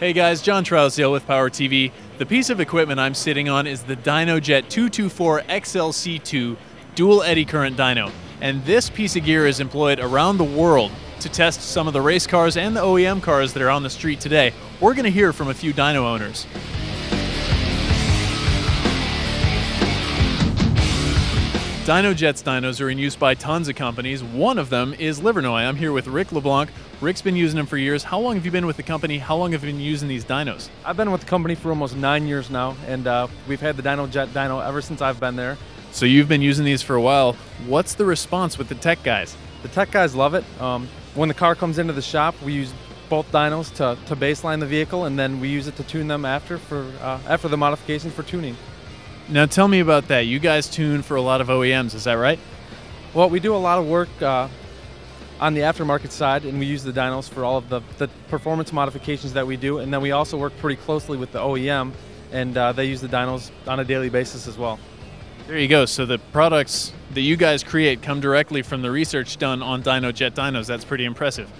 Hey guys, John Trousdale with Power TV. The piece of equipment I'm sitting on is the Dynojet 224 XLC2 dual eddy current dyno. And this piece of gear is employed around the world to test some of the race cars and the OEM cars that are on the street today. We're going to hear from a few dyno owners. Dynojet's dynos are in use by tons of companies. One of them is Livernois. I'm here with Rick LeBlanc. Rick's been using them for years. How long have you been with the company? How long have you been using these dynos? I've been with the company for almost 9 years now, and we've had the Dynojet Dyno ever since I've been there. So you've been using these for a while. What's the response with the tech guys? The tech guys love it. When the car comes into the shop, we use both dynos to baseline the vehicle, and then we use it to tune them after the modifications for tuning. Now tell me about that. You guys tune for a lot of OEMs, is that right? Well, we do a lot of work on the aftermarket side, and we use the dynos for all of the performance modifications that we do, and then we also work pretty closely with the OEM, and they use the dynos on a daily basis as well. There you go. So the products that you guys create come directly from the research done on Dynojet Dynos. That's pretty impressive.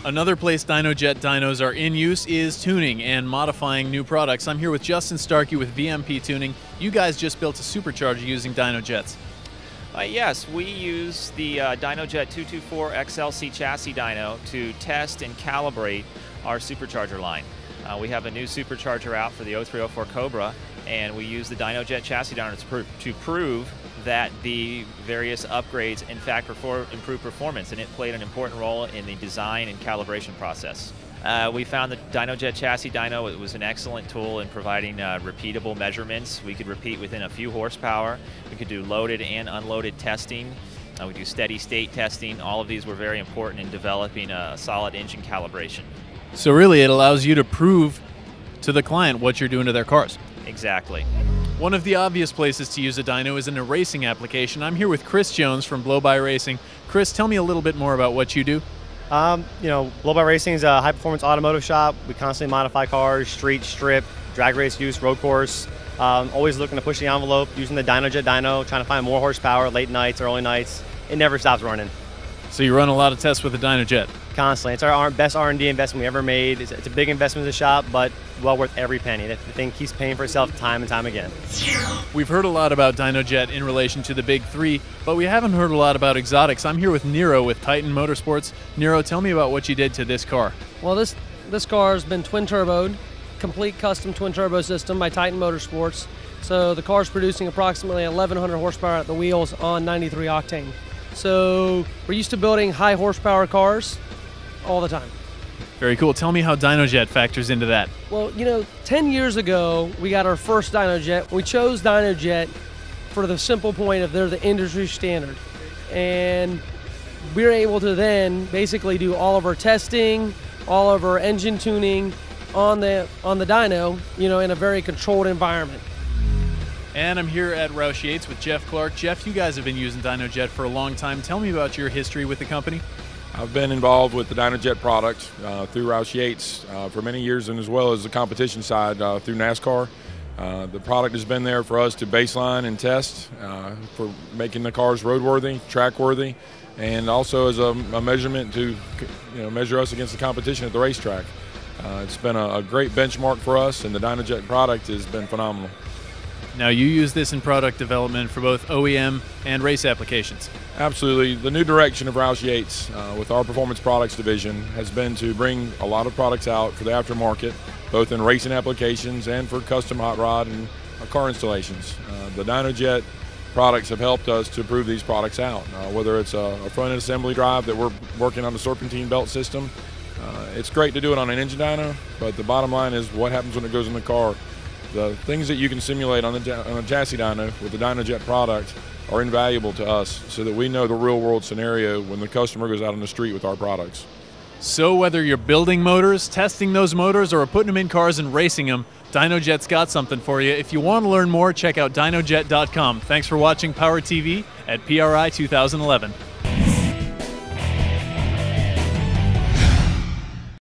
Another place Dynojet Dynos are in use is tuning and modifying new products. I'm here with Justin Starkey with VMP Tuning. You guys just built a supercharger using Dynojets. Yes, we use the Dynojet 224 XLC chassis dyno to test and calibrate our supercharger line. We have a new supercharger out for the 0304 Cobra, and we use the Dynojet chassis dyno to prove that the various upgrades in fact improve performance, and it played an important role in the design and calibration process. We found the Dynojet chassis dyno was an excellent tool in providing repeatable measurements. We could repeat within a few horsepower. We could do loaded and unloaded testing. We do steady state testing. All of these were very important in developing a solid engine calibration. So really it allows you to prove to the client what you're doing to their cars. Exactly. One of the obvious places to use a dyno is in a racing application. I'm here with Chris Jones from Blow By Racing. Chris, tell me a little bit more about what you do. Blow By Racing is a high-performance automotive shop. We constantly modify cars, street, strip, drag race use, road course. Always looking to push the envelope, using the Dynojet dyno, trying to find more horsepower, late nights, early nights. It never stops running. So you run a lot of tests with the Dynojet? Constantly. It's our best R&D investment we ever made. It's a big investment in the shop, but well worth every penny. The thing keeps paying for itself time and time again. We've heard a lot about Dynojet in relation to the big three, but we haven't heard a lot about exotics. I'm here with Nero with Titan Motorsports. Nero, tell me about what you did to this car. Well, this car has been twin turboed, complete custom twin turbo system by Titan Motorsports. So the car's producing approximately 1,100 horsepower at the wheels on 93 octane. So we're used to building high horsepower cars all the time. Very cool. Tell me how Dynojet factors into that. Well, 10 years ago, we got our first Dynojet. We chose Dynojet for the simple point of they're the industry standard. And we're able to then basically do all of our testing, all of our engine tuning on the dyno, in a very controlled environment. And I'm here at Roush Yates with Jeff Clark. Jeff, you guys have been using Dynojet for a long time. Tell me about your history with the company. I've been involved with the Dynojet product through Roush Yates for many years, and as well as the competition side through NASCAR. The product has been there for us to baseline and test for making the cars roadworthy, track-worthy, and also as a measurement to measure us against the competition at the racetrack. It's been a great benchmark for us, and the Dynojet product has been phenomenal. Now you use this in product development for both OEM and race applications. Absolutely. The new direction of Roush Yates with our Performance Products division has been to bring a lot of products out for the aftermarket, both in racing applications and for custom hot rod and car installations. The Dynojet products have helped us to prove these products out, whether it's a front-end assembly drive that we're working on the serpentine belt system. It's great to do it on an engine dyno, but the bottom line is what happens when it goes in the car. The things that you can simulate on a chassis dyno with the Dynojet product are invaluable to us so that we know the real world scenario when the customer goes out on the street with our products. So whether you're building motors, testing those motors, or putting them in cars and racing them, Dynojet's got something for you. If you want to learn more, check out dynojet.com. Thanks for watching Power TV at PRI 2011.